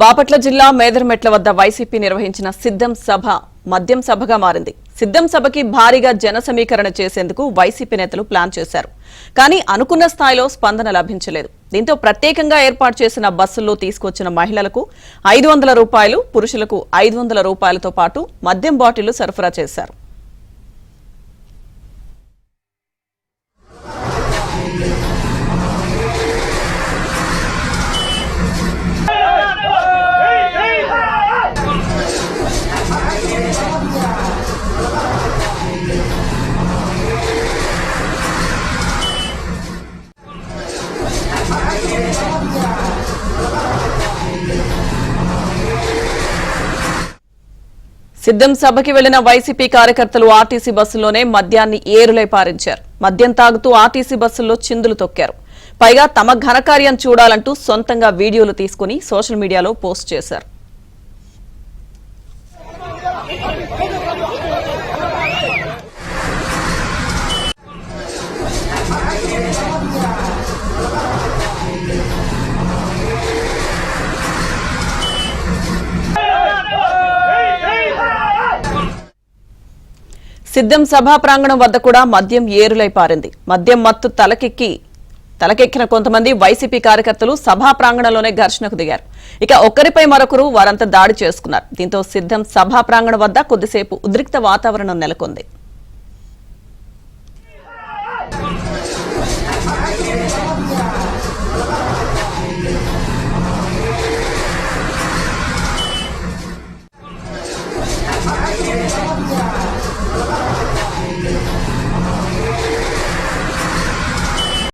బాపట్ల జిల్లా మేదర్మెట్ల వద్ద వైసీపీ నిర్వహించిన సిద్ధం సభ మద్యం సభగా మారింది. సిద్ధం సభకి భారీగా జన సమీకరణ చేసేందుకు వైసీపీ నేతలు ప్లాన్ చేశారు. కానీ అనుకున్న స్థాయిలో స్పందన లభించలేదు. దీంతో ప్రత్యేకంగా ఏర్పాటు చేసిన బస్సుల్లో తీసుకొచ్చిన మహిళలకు 500 రూపాయలు, పురుషులకు 500 రూపాయలతో పాటు మద్యం బాటిళ్లు సరఫరా చేశారు. సిద్ధం సభకి వెళ్లిన వైసీపీ కార్యకర్తలు ఆర్టీసీ బస్సుల్లోనే మద్యాన్ని ఏరులై పారించారు. మద్యం తాగుతూ ఆర్టీసీ బస్సుల్లో చిందులు తొక్కారు. పైగా తమ ఘనకార్యం చూడాలంటూ సొంతంగా వీడియోలు తీసుకుని సోషల్ మీడియాలో పోస్ట్ చేశారు. సిద్ధం సభా ప్రాంగణం వద్ద కూడా మద్యం ఏరులై పారింది. మద్యం మత్తు తలకెక్కిన కొంతమంది వైసీపీ కార్యకర్తలు సభా ప్రాంగణంలోనే ఘర్షణకు దిగారు. ఇక ఒక్కరిపై మరొకరు వారంతా దాడి చేసుకున్నారు. దీంతో సిద్ధం సభా ప్రాంగణం వద్ద కొద్దిసేపు ఉద్రిక్త వాతావరణం నెలకొంది.